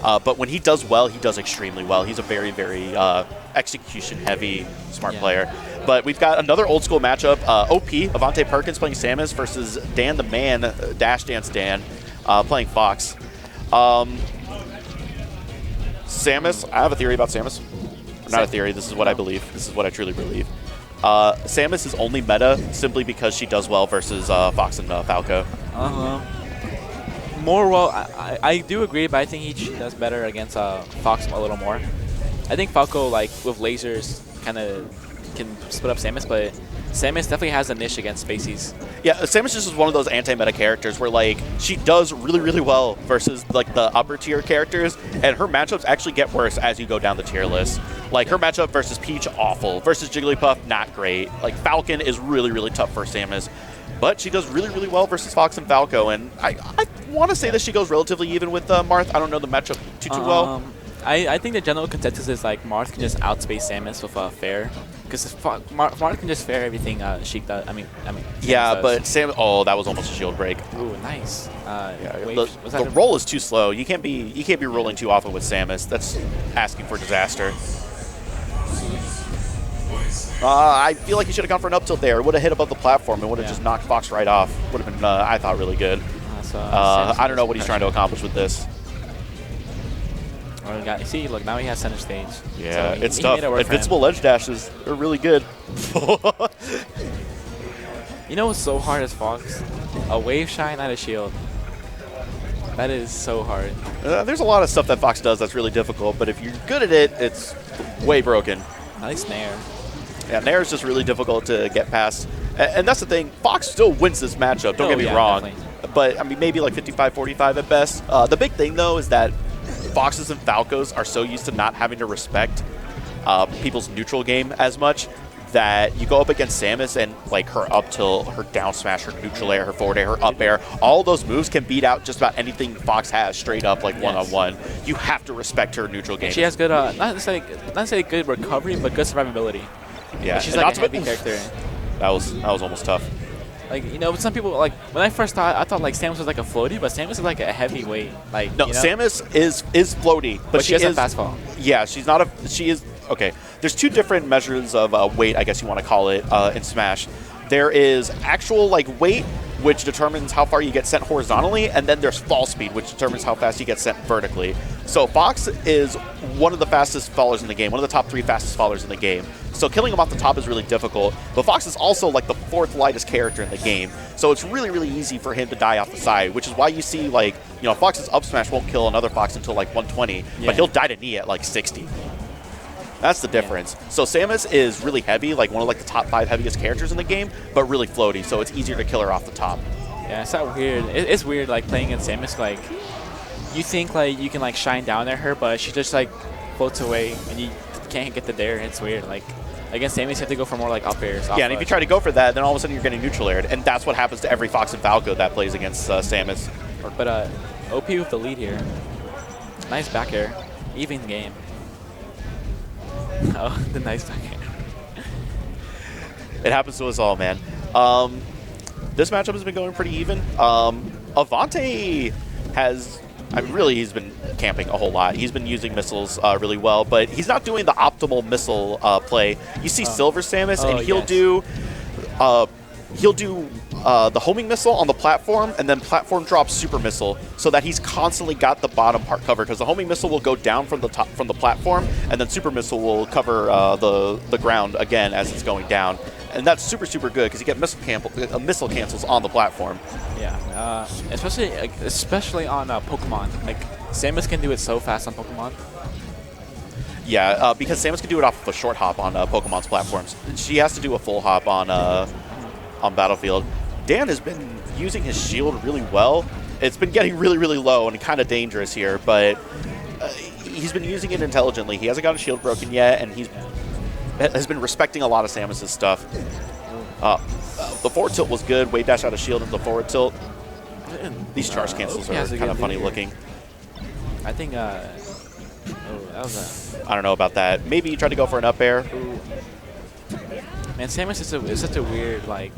But when he does well, he does extremely well. He's a very, very execution-heavy, smart player. But we've got another old-school matchup. OP, Avante Perkins playing Samus versus Dan the Man, DashDanceDan, playing Fox. Samus, I have a theory about Samus. Not a theory, this is what I believe. This is what I truly believe. Samus is only meta simply because she does well versus Fox and Falco. More well, I do agree, but I think he does better against Fox a little more. I think Falco, like, with lasers, kind of can split up Samus, but Samus definitely has a niche against Spaceys. Yeah, Samus just is one of those anti-meta characters where, like, she does really, really well versus, like, the upper tier characters, and her matchups actually get worse as you go down the tier list. Like, her matchup versus Peach, awful. Versus Jigglypuff, not great. Like, Falcon is really, really tough for Samus. But she does really, really well versus Fox and Falco, and I want to say that she goes relatively even with Marth. I don't know the matchup too well. I think the general consensus is, like, Marth can just outspace Samus with Fair. Because Marth can just fair everything Sheik does. I mean, yeah, but Samus. Oh, that was almost a shield break. Ooh, nice. The roll is too slow. You can't be rolling too often with Samus. That's asking for disaster. I feel like he should have gone for an up tilt there. Would have hit above the platform and would have just knocked Fox right off. Would have been, I thought, really good. I don't know what he's trying to accomplish with this. See, look, now he has center stage. Yeah, so it's tough. Invincible ledge dashes are really good. You know what's so hard as Fox? A wave shine out of shield. That is so hard. There's a lot of stuff that Fox does that's really difficult, but if you're good at it, it's way broken. Nice Nair. Yeah, Nair is just really difficult to get past. And that's the thing. Fox still wins this matchup, don't get me wrong. Definitely. But, I mean, maybe like 55-45 at best. The big thing, though, is that Foxes and Falcos are so used to not having to respect people's neutral game as much that you go up against Samus and, like, her up tilt, her down smash, her neutral air, her forward air, her up air, all those moves can beat out just about anything Fox has straight up, like, one-on-one. You have to respect her neutral game. She has good, not necessarily good recovery, but good survivability. Yeah, she's like a heavy character. That was almost tough. Like, you know, some people, like, when I first thought, I thought, like, Samus was like a floaty, but Samus is like a heavyweight. Like, no, you know? Samus is floaty, but she has a fast fall. Yeah, she's not a. She is okay. There's two different measures of weight, I guess you want to call it, in Smash. There is actual, like, weight, which determines how far you get sent horizontally, and then there's fall speed, which determines how fast you get sent vertically. So Fox is one of the fastest fallers in the game, one of the top 3 fastest fallers in the game. So killing him off the top is really difficult, but Fox is also like the 4th lightest character in the game. So it's really, really easy for him to die off the side, which is why you see, like, you know, Fox's up smash won't kill another Fox until like 120, but he'll die to knee at like 60. That's the difference. So Samus is really heavy, like one of like the top 5 heaviest characters in the game, but really floaty, so it's easier to kill her off the top. Yeah, it's not weird. It's weird, like, playing against Samus. Like, you think, like, you can, like, shine down at her, but she just, like, floats away, and you can't get the dare. It's weird. Like, against Samus, you have to go for more, like, up airs. Yeah, and if you try to go for that, then all of a sudden you're getting neutral aired, and that's what happens to every Fox and Falco that plays against Samus. But OP with the lead here. Nice back air. Even game. Oh, the nice back air. It happens to us all, man. This matchup has been going pretty even. Avante has, I mean, really, he's been camping a whole lot. He's been using missiles really well, but he's not doing the optimal missile play. You see Silver Samus, and he'll do the homing missile on the platform, and then platform drop super missile, so that he's constantly got the bottom part covered. Because the homing missile will go down from the top, from the platform, and then super missile will cover the ground again as it's going down. And that's super, super good because you get missile cancels on the platform. Yeah, especially on Pokemon. Like, Samus can do it so fast on Pokemon. Yeah, because Samus can do it off of a short hop on Pokemon's platforms. She has to do a full hop on Battlefield. Dan has been using his shield really well. It's been getting really, really low and kind of dangerous here, but he's been using it intelligently. He hasn't got his shield broken yet, and has been respecting a lot of Samus's stuff. The forward tilt was good. Wave dash out of shield into the forward tilt. These charge cancels are kind of funny looking. I think, that was I don't know about that. Maybe he tried to go for an up air. Ooh. Man, Samus is such a weird, like,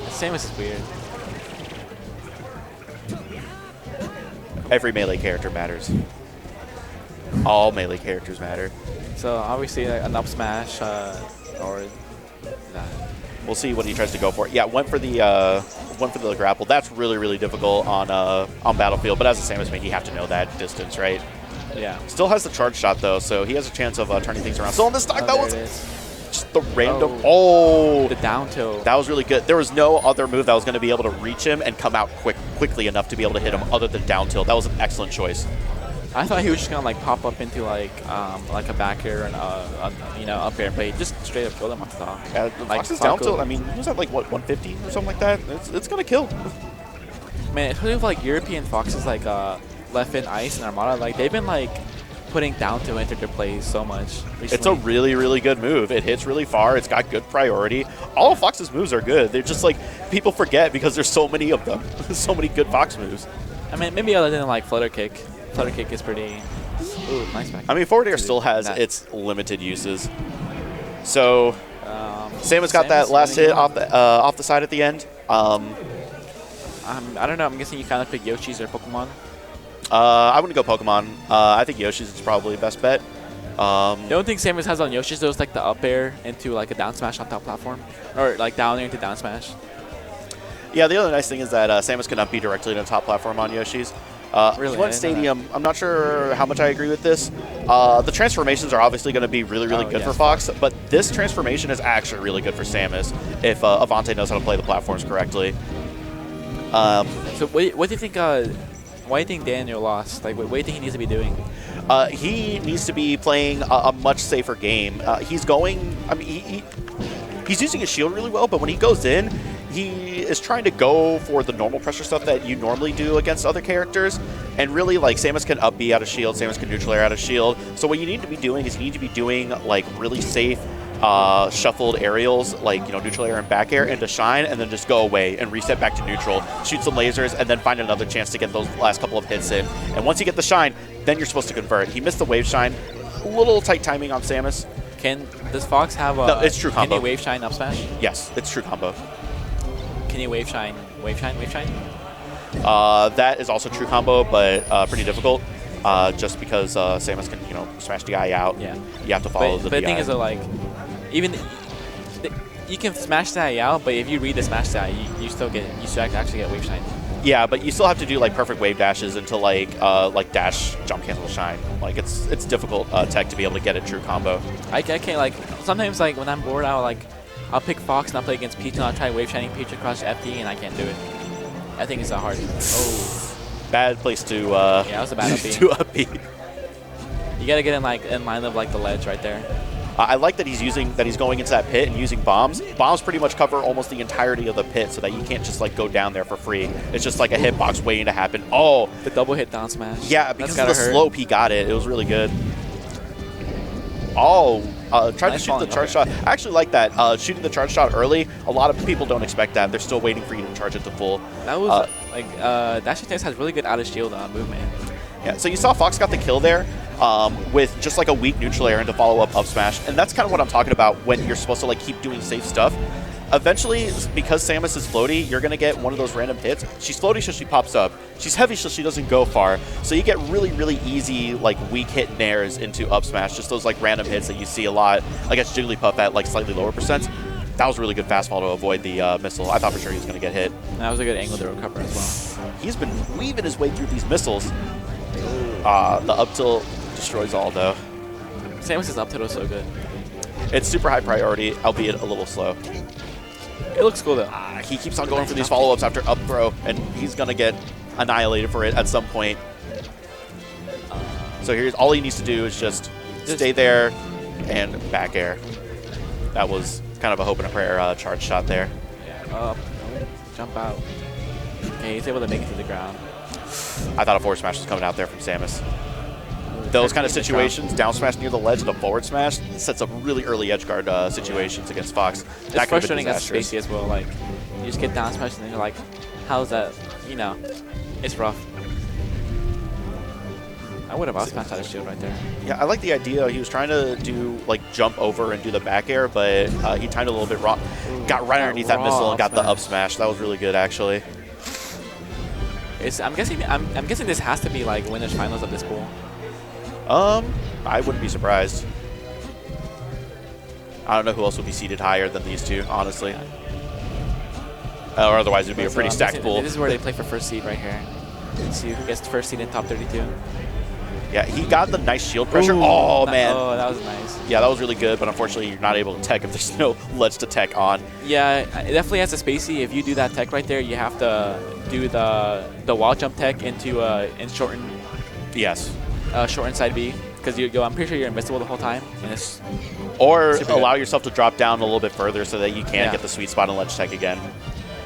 Samus is weird. Every melee character matters. All melee characters matter. So obviously an up smash or that. We'll see what he tries to go for. Yeah, went for the grapple. That's really, really difficult on Battlefield. But as a Samus main, you have to know that distance, right? Yeah. Still has the charge shot though, so he has a chance of turning things around. Still on the stock. That was just the random. Oh, the down tilt. That was really good. There was no other move that was going to be able to reach him and come out quickly enough to be able to hit him other than down tilt. That was an excellent choice. I thought he was just gonna like pop up into like a back air and up air, but he just straight up killed him off the top. Yeah, Fox's down tilt. I mean, he was at like what 150 or something like that. It's gonna kill. Man, especially with like European Foxes like Left in Ice and Armada, like they've been like putting down tilt into their plays so much recently. It's a really, really good move. It hits really far. It's got good priority. All of Fox's moves are good. They're just like people forget because there's so many of them. So many good Fox moves. I mean, maybe other than like Flutter Kick. Flutter Kick is pretty. Ooh, nice back. I mean, forward air still has its limited uses. So Samus got that last hit off the side at the end. I don't know. I'm guessing you kind of pick Yoshi's or Pokemon. I wouldn't go Pokemon. I think Yoshi's is probably the best bet. The only thing Samus has on Yoshi's though is like the up air into like a down smash on top platform, or like down air into down smash. Yeah, the other nice thing is that Samus cannot be directly in the top platform on Yoshi's. Really? One Stadium, I'm not sure how much I agree with this. The transformations are obviously going to be really, really good for Fox, but this transformation is actually really good for Samus if Avante knows how to play the platforms correctly. So what do you think? Why do you think Daniel lost? Like, what do you think he needs to be doing? He needs to be playing a much safer game. He's going. I mean, he's using his shield really well, but when he goes in, he is trying to go for the normal pressure stuff that you normally do against other characters. And really, like, Samus can up B out of shield, Samus can neutral air out of shield. So what you need to be doing is you need to be doing, like, really safe shuffled aerials, like, neutral air and back air into shine, and then just go away and reset back to neutral, shoot some lasers, and then find another chance to get those last couple of hits in. And once you get the shine, then you're supposed to convert. He missed the wave shine. A little tight timing on Samus. Does Fox have a... No, it's true combo. Can he wave shine up smash? Yes, it's true combo. Can he wave shine? Wave shine? That is also true combo, but pretty difficult. Just because Samus can, smash the guy out. Yeah. You have to follow the DI. But the thing is, like, even you can smash the guy out, but if you read the smash the guy, you still actually get wave shine. Yeah, but you still have to do like perfect wave dashes into like dash, jump, cancel, shine. Like it's difficult tech to be able to get a true combo. I can't like sometimes like when I'm bored I'll pick Fox and I'll play against Peach and I'll try wave shining Peach across FD and I can't do it. I think it's that hard. Oh, bad place to yeah, that was a bad up B. to up B. You gotta get in line of like the ledge right there. I like that he's going into that pit and using bombs. Bombs pretty much cover almost the entirety of the pit, so that you can't just like go down there for free. It's just like a hitbox waiting to happen. Oh, the double hit down smash. Yeah, because of the slope, he got it. It was really good. Oh, tried to shoot the charge shot. I actually like that. Shooting the charge shot early. A lot of people don't expect that. They're still waiting for you to charge it to full. That was DashDanceDan has really good out of shield movement. Yeah, so you saw Fox got the kill there with just like a weak neutral air and to follow up smash. And that's kind of what I'm talking about when you're supposed to like keep doing safe stuff. Eventually, because Samus is floaty, you're going to get one of those random hits. She's floaty, so she pops up. She's heavy, so she doesn't go far. So you get really, really easy like weak hit nairs into up smash. Just those like random hits that you see a lot against Jigglypuff at like slightly lower percents. That was a really good fastfall to avoid the missile. I thought for sure he was going to get hit. That was a good angle to recover as well. He's been weaving his way through these missiles. The up tilt destroys all, though. Samus' up tilt was so good. It's super high priority, albeit a little slow. It looks cool, though. He keeps on going for these follow-ups after up throw, and he's going to get annihilated for it at some point. So here's all he needs to do is just stay there and back air. That was kind of a hope and a prayer charge shot there. Yeah, up, jump out. Okay, he's able to make it to the ground. I thought a forward smash was coming out there from Samus. Those kind of situations, down smash near the ledge and a forward smash, sets up really early edge guard situations against Fox. It's frustrating as Spacey as well. Like, you just get down smash and then you're like, how's that? It's rough. I would have up smashed out of shield right there. Yeah, I like the idea. He was trying to do like jump over and do the back air, but he timed a little bit wrong. Got right underneath that missile and got the up smash. That was really good, actually. I'm guessing this has to be like winners finals of this pool. I wouldn't be surprised. I don't know who else would be seated higher than these two, honestly. Or otherwise, it would be a pretty stacked pool. This is where they play for first seed right here. Let's see who gets the first seed in top 32. Yeah, he got the nice shield pressure. Ooh, oh, man. Oh, that was nice. Yeah, that was really good, but unfortunately, you're not able to tech if there's no ledge to tech on. Yeah, it definitely has a spacey. If you do that tech right there, you have to do the wall jump tech into in shorten. Yes. Shorten side B, because I'm pretty sure you're invincible the whole time. And it's or allow yourself to drop down a little bit further so that you can get the sweet spot and ledge tech again.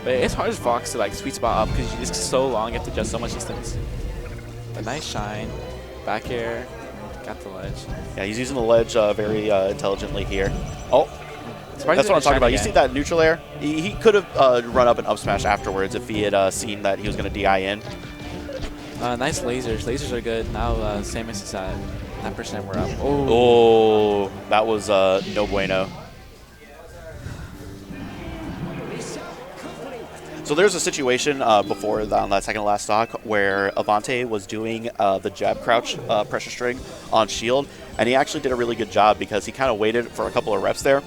But it's hard as Fox to like sweet spot up because it's so long. You have to adjust so much distance. A nice shine, back air, got the ledge. Yeah, he's using the ledge very intelligently here. Oh, that's what I'm talking about. Again. You see that neutral air? He could have run up and up smash afterwards if he had seen that he was going to DI in. Nice lasers. Lasers are good. Now Samus is at 9%. We're up. Oh, that was no bueno. So there's a situation before on that second to last stock where Avante was doing the jab crouch pressure string on shield, and he actually did a really good job because he kind of waited for a couple of reps there,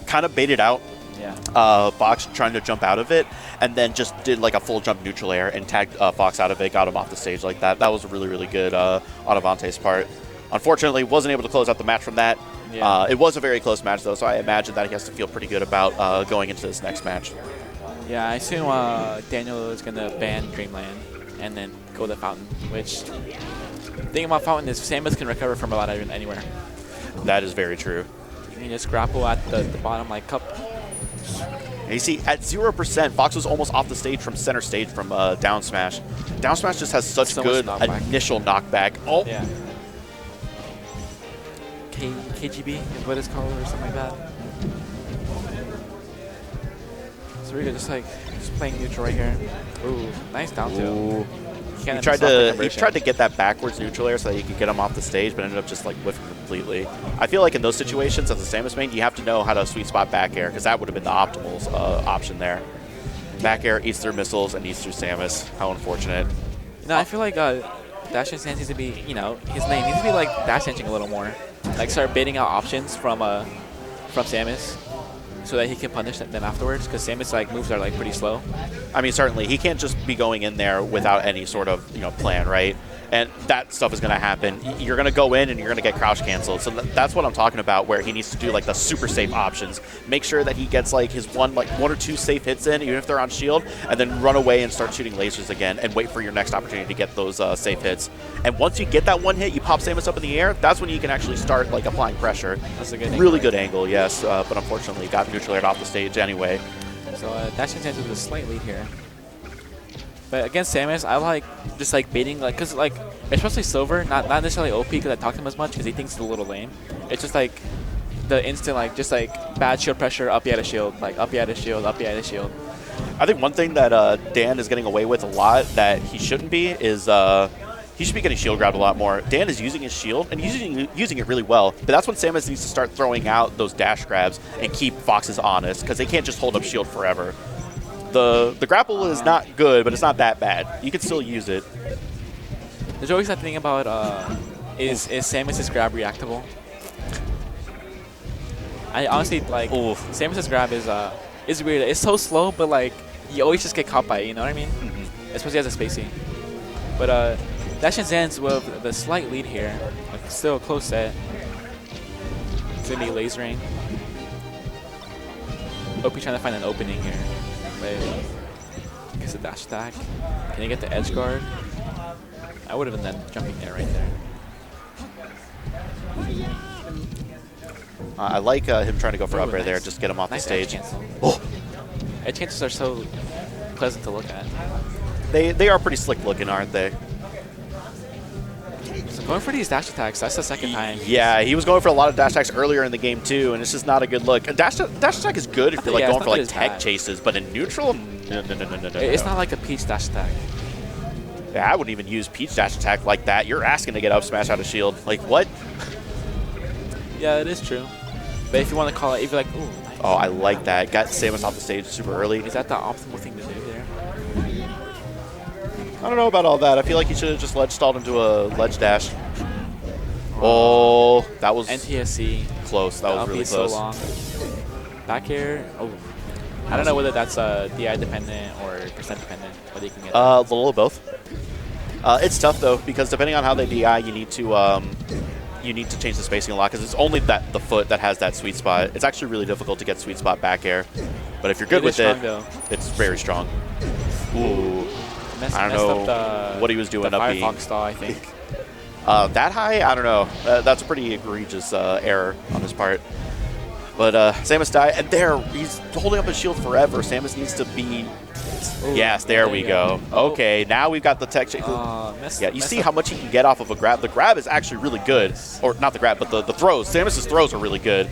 kind of baited out Fox trying to jump out of it, and then just did like a full jump neutral air and tagged Fox out of it, got him off the stage like that. That was really, really good on Avante's part. Unfortunately, wasn't able to close out the match from that. Yeah. It was a very close match, though, so I imagine that he has to feel pretty good about going into this next match. Yeah, I assume Daniel is going to ban Dreamland and then go to Fountain, which the thing about Fountain is Samus can recover from a lot of anywhere. That is very true. You can just grapple at the bottom like cup. And you see, at 0%, Fox was almost off the stage from center stage from down smash. Down smash just has such good initial knockback. Oh. Yeah. KGB is what it's called or something like that. So we're just playing neutral right here. Ooh, nice down tilt. He tried to get that backwards neutral air so that you could get him off the stage, but ended up just like whiffing completely. I feel like in those situations, as a Samus main, you have to know how to sweet spot back air because that would have been the optimal option there. Back air eats through missiles and eats through Samus. How unfortunate. No, I feel like DashDanceDan needs to be, his name needs to be like DashDancing a little more. Like start baiting out options from Samus, so that he can punish them afterwards, because Samus moves are pretty slow. I mean, certainly he can't just be going in there without any sort of plan, right? And that stuff is going to happen. You're going to go in and you're going to get crouch canceled. So that's what I'm talking about, where he needs to do the super safe options. Make sure that he gets his one or two safe hits in, even if they're on shield, and then run away and start shooting lasers again and wait for your next opportunity to get those safe hits. And once you get that one hit, you pop Samus up in the air. That's when you can actually start applying pressure. That's a good really good angle, yes. But unfortunately, got neutral aired off the stage anyway. So DashDanceDan with a slight lead here. But against Samus, I like just baiting, because especially Silver, not necessarily OP because I talk to him as much because he thinks it's a little lame. It's just the instant bad shield pressure, up you at a shield, up you at a shield, up you at a shield. I think one thing that Dan is getting away with a lot that he shouldn't be is he should be getting shield grabbed a lot more. Dan is using his shield and using it really well, but that's when Samus needs to start throwing out those dash grabs and keep Foxes honest, because they can't just hold up shield forever. The grapple is not good, but it's not that bad. You can still use it. There's always that thing about is Samus's grab reactable? I honestly Samus's grab is weird. It's so slow, but you always just get caught by it. You know what I mean? Mm-hmm. Especially as a spacey. But DashDanceDan's with the slight lead here. Still a close set. It's gonna be lasering. OP trying to find an opening here. Gets a dash attack. Can he get the edge guard? I would have been then jumping there right there. I like him trying to go for up air there, just get him off the stage. Edge cancel. Edge cancels are so pleasant to look at. They are pretty slick looking, aren't they? So going for these dash attacks, that's the second time. Yeah, he was going for a lot of dash attacks earlier in the game too, and it's just not a good look. A dash attack is good if you're going for tag chases, but in neutral, no. It's not like a Peach dash attack. Yeah, I wouldn't even use Peach dash attack like that. You're asking to get up smash out of shield. What? Yeah, it is true. But if you want to call it, if you're ooh, nice. Oh, I like that. Got Samus off the stage super early. Is that the optimal thing to do there? I don't know about all that. I feel like he should have just ledge stalled into a ledge dash. Oh, that was NTSC. close. That was really close. So long. Back air. Oh. I don't know whether that's DI dependent or percent dependent. Whether you can get a little of both. It's tough though because depending on how they DI, you need to change the spacing a lot because it's only the foot that has that sweet spot. It's actually really difficult to get sweet spot back air, but if you're good with it, it's very strong. Ooh, I don't know what he was doing up B. Firefox stall, I think. That high? I don't know. That's a pretty egregious error on his part. But Samus died, and there, he's holding up his shield forever. Samus needs to be... Ooh, yes, there we go. Okay, now we've got the tech change. Yeah, you see how much he can get off of a grab. The grab is actually really good. Or not the grab, but the throws. Samus's throws are really good.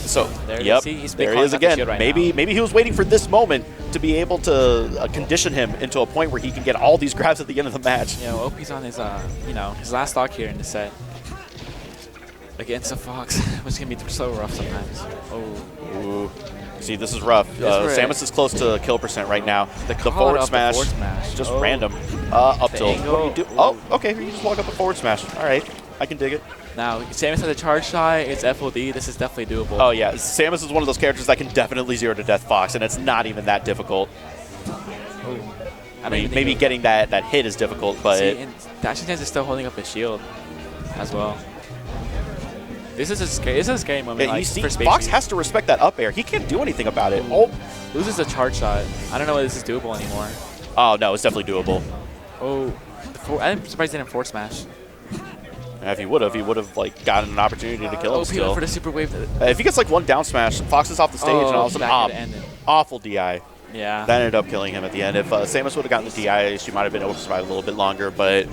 So, there yep, there he is again. Right maybe he was waiting for this moment to be able to condition him into a point where he can get all these grabs at the end of the match. You know, OP's on his, his last stock here in the set. Against a Fox, which can be so rough sometimes. Oh. Ooh. See, this is rough. Samus is close to kill percent right now. The forward smash, just random. Up tilt. What do you do? Oh, okay. You just walk up a forward smash. All right. I can dig it. Now, Samus has a charge shot. It's FOD. This is definitely doable. Oh, yeah. Samus is one of those characters that can definitely 0 to death Fox, and it's not even that difficult. I mean, maybe getting that hit is difficult, but... See, and DashDanceDan is still holding up his shield as well. This is a scary moment. Yeah, like, you see, Fox has to respect that up air. He can't do anything about it. Oh, loses a charge shot. I don't know whether this is doable anymore. Oh no, it's definitely doable. Oh, I'm surprised he didn't forward smash. Yeah, if he would have like gotten an opportunity to kill him still. For the super wave. If he gets like one down smash, Fox is off the stage, and all of a sudden, awful DI. Yeah. That ended up killing him at the end. If Samus would have gotten the DI, she might have been able to survive a little bit longer, but.